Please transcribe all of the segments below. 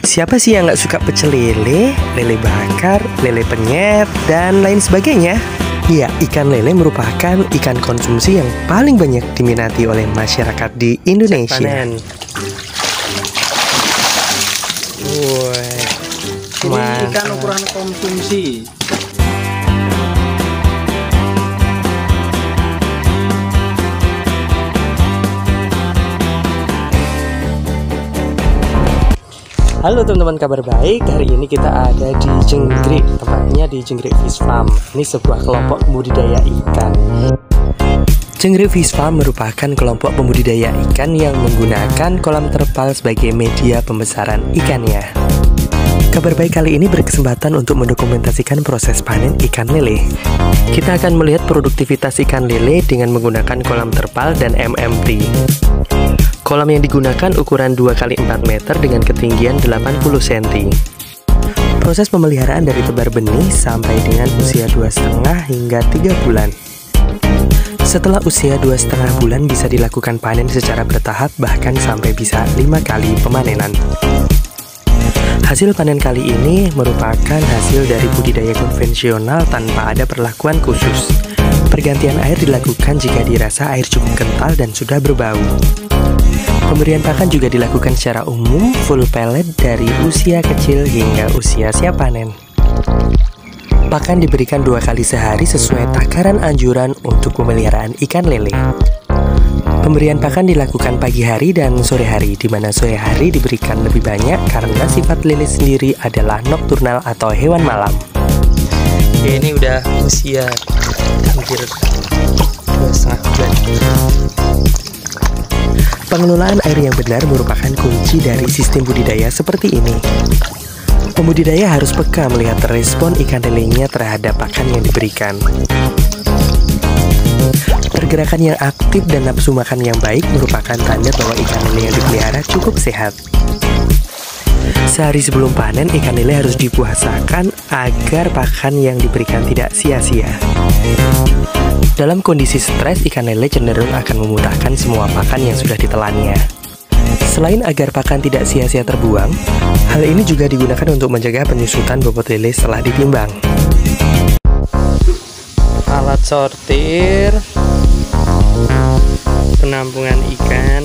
Siapa sih yang nggak suka pecel lele, lele bakar, lele penyet, dan lain sebagainya? Ya, ikan lele merupakan ikan konsumsi yang paling banyak diminati oleh masyarakat di Indonesia. Ini ikan ukuran konsumsi. Halo teman-teman, kabar baik. Hari ini kita ada di Jenggrik, tepatnya di Jenggrik Fish Farm. Ini sebuah kelompok pembudidaya ikan. Jenggrik Fish Farm merupakan kelompok pembudidaya ikan yang menggunakan kolam terpal sebagai media pembesaran ikannya. Kabar baik kali ini berkesempatan untuk mendokumentasikan proses panen ikan lele. Kita akan melihat produktivitas ikan lele dengan menggunakan kolam terpal dan MMT. Kolam yang digunakan ukuran 2x4 meter dengan ketinggian 80 cm. Proses pemeliharaan dari tebar benih sampai dengan usia 2,5 hingga 3 bulan. Setelah usia 2,5 bulan bisa dilakukan panen secara bertahap, bahkan sampai bisa 5 kali pemanenan. Hasil panen kali ini merupakan hasil dari budidaya konvensional tanpa ada perlakuan khusus. Pergantian air dilakukan jika dirasa air cukup kental dan sudah berbau. Pemberian pakan juga dilakukan secara umum, full pellet dari usia kecil hingga usia siap panen. Pakan diberikan 2 kali sehari sesuai takaran anjuran untuk pemeliharaan ikan lele. Pemberian pakan dilakukan pagi hari dan sore hari, di mana sore hari diberikan lebih banyak karena sifat lele sendiri adalah nokturnal atau hewan malam. Oke, ini udah usia hampir 2,5 bulan. Pengelolaan air yang benar merupakan kunci dari sistem budidaya seperti ini. Pembudidaya harus peka melihat respon ikan lelenya terhadap pakan yang diberikan. Pergerakan yang aktif dan nafsu makan yang baik merupakan tanda bahwa ikan lele yang dipelihara cukup sehat. Sehari sebelum panen, ikan lele harus dipuasakan agar pakan yang diberikan tidak sia-sia. Dalam kondisi stres, ikan lele cenderung akan memuntahkan semua pakan yang sudah ditelannya. Selain agar pakan tidak sia-sia terbuang, hal ini juga digunakan untuk mencegah penyusutan bobot lele setelah ditimbang. Alat sortir, penampungan ikan,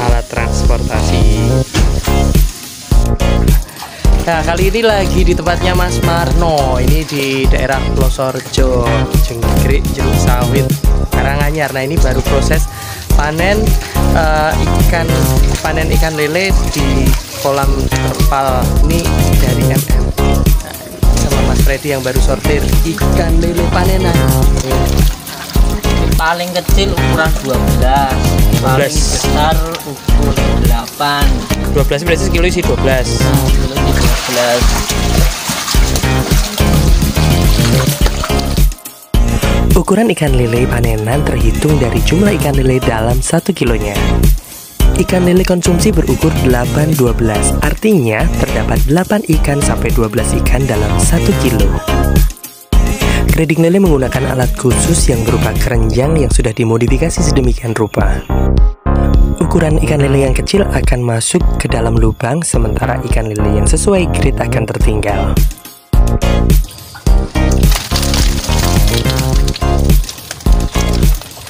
alat transportasi. Nah, kali ini lagi di tempatnya Mas Marno. Ini di daerah Plosorjo, Jenggrik, Jeruk Sawit, Karanganyar. Nah, ini baru proses panen ikan lele di kolam terpal. Ini dari MM. Nah, sama Mas Freddy yang baru sortir ikan lele panenan. Paling kecil ukuran 12, paling besar ukuran 8. 12 berarti sekilo isi 12. Sekilo isi 12. Ukuran ikan lele panenan terhitung dari jumlah ikan lele dalam 1 kilonya. Ikan lele konsumsi berukur 8-12, artinya terdapat 8 ikan sampai 12 ikan dalam 1 kilo. Grading lele menggunakan alat khusus yang berupa keranjang yang sudah dimodifikasi sedemikian rupa. Ukuran ikan lele yang kecil akan masuk ke dalam lubang, sementara ikan lele yang sesuai grade akan tertinggal.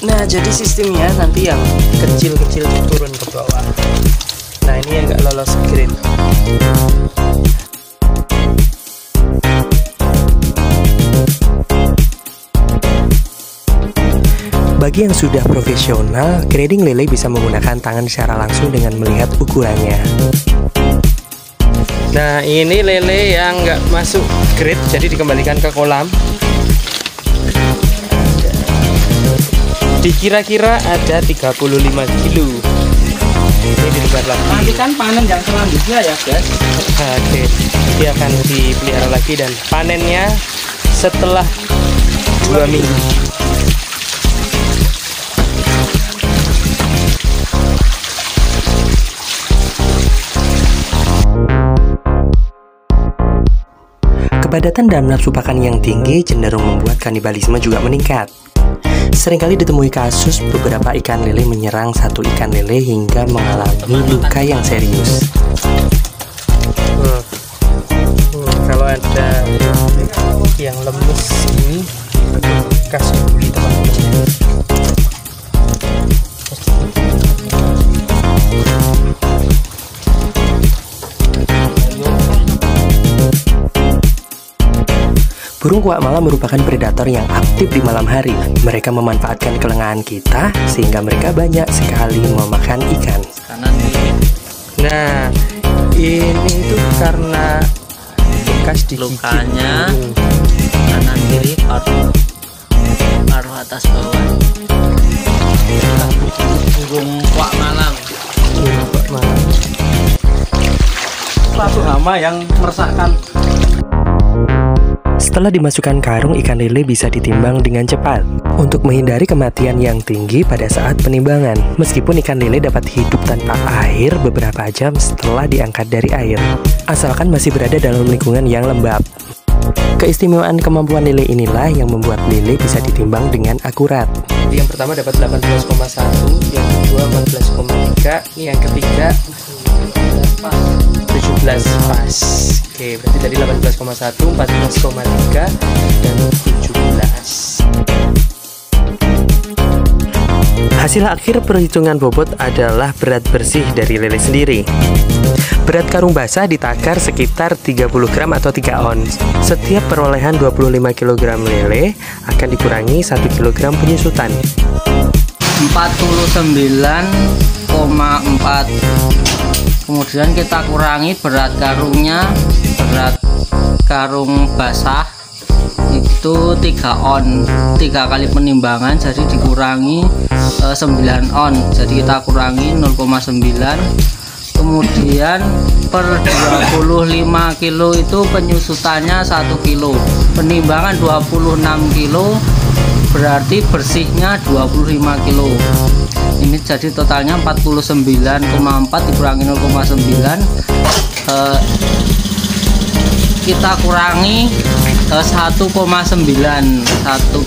Nah, jadi sistemnya nanti yang kecil-kecil turun ke bawah. Nah, ini yang nggak lolos grade. Bagi yang sudah profesional, grading lele bisa menggunakan tangan secara langsung dengan melihat ukurannya. Nah, ini lele yang nggak masuk grade, jadi dikembalikan ke kolam. Dikira-kira ada 35 kilo. Ini dilipat lagi. Nanti kan panen yang selanjutnya ya, guys. Oke, dia akan dipelihara lagi dan panennya setelah 2 minggu. Kepadatan dan nafsu pakan yang tinggi cenderung membuat kanibalisme juga meningkat. Seringkali ditemui kasus beberapa ikan lele menyerang satu ikan lele hingga mengalami luka yang serius. bekas dibully teman-teman. Burung kuak malam merupakan predator yang aktif di malam hari. Mereka memanfaatkan kelengahan kita sehingga mereka banyak sekali memakan ikan. Kanan kiri. Nah, ini tuh karena bekas digigit Lukanya burung. kanan kiri, paruh atas bawah. Burung kuak malam. Burung kuak malam. Satu hama yang meresahkan. Setelah dimasukkan karung, ikan lele bisa ditimbang dengan cepat untuk menghindari kematian yang tinggi pada saat penimbangan. Meskipun ikan lele dapat hidup tanpa air beberapa jam setelah diangkat dari air, asalkan masih berada dalam lingkungan yang lembab. Keistimewaan kemampuan lele inilah yang membuat lele bisa ditimbang dengan akurat. Jadi yang pertama dapat 18,1, yang kedua 14,3, ini yang ketiga 17 pas. Oke, berarti tadi 18,1, 14,3, dan 17. Hasil akhir perhitungan bobot adalah berat bersih dari lele sendiri. Berat karung basah ditakar sekitar 30 gram atau 3 ons. Setiap perolehan 25 kg lele akan dikurangi 1 kg penyusutan. 49,4. Kemudian kita kurangi berat karungnya, berat karung basah itu 3 on, 3 kali penimbangan, jadi dikurangi 9 on, jadi kita kurangi 0,9. Kemudian per 25 kilo itu penyusutannya 1 kilo, penimbangan 26 kilo, berarti bersihnya 25 kilo. Ini jadi totalnya 49,4 dikurangi 0,9, kita kurangi 1,9, 1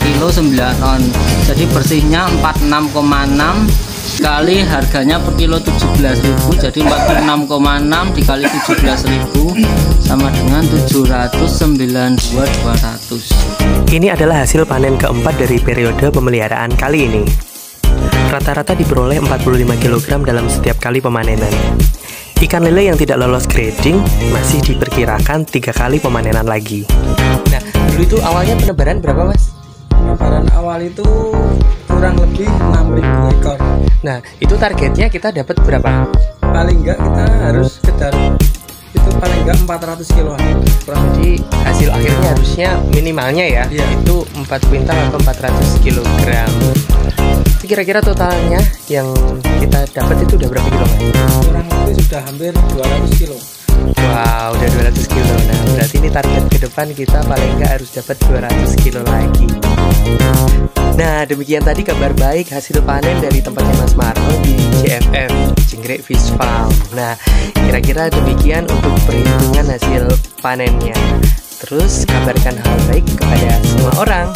kilo 9 on, jadi bersihnya 46,6 kali harganya per kilo 17.000, jadi 46,6 dikali 17.000 sama dengan 792.200. Ini adalah hasil panen keempat dari periode pemeliharaan kali ini. Rata-rata diperoleh 45 kg dalam setiap kali pemanenan. Ikan lele yang tidak lolos grading masih diperkirakan 3 kali pemanenan lagi. Nah, dulu itu awalnya penebaran berapa, Mas? Penebaran awal itu kurang lebih 6.000 ekor. Nah, itu targetnya kita dapat berapa? Paling enggak kita harus kejar itu paling enggak 400 kiloan. Jadi hasil akhirnya harusnya minimalnya ya, Iya. itu 4 kuintal atau 400 kg. Kira-kira totalnya yang kita dapat itu udah berapa kilo, Mas? Kurang lebih sudah hampir 200 kilo. Wow, udah 200 kilo. Nah, berarti ini target ke depan kita paling nggak harus dapat 200 kilo lagi. Nah, demikian tadi kabar baik hasil panen dari tempatnya Mas Marno di JFF, Jenggrek Fish Farm. Nah, kira-kira demikian untuk perhitungan hasil panennya. Terus kabarkan hal baik kepada semua orang.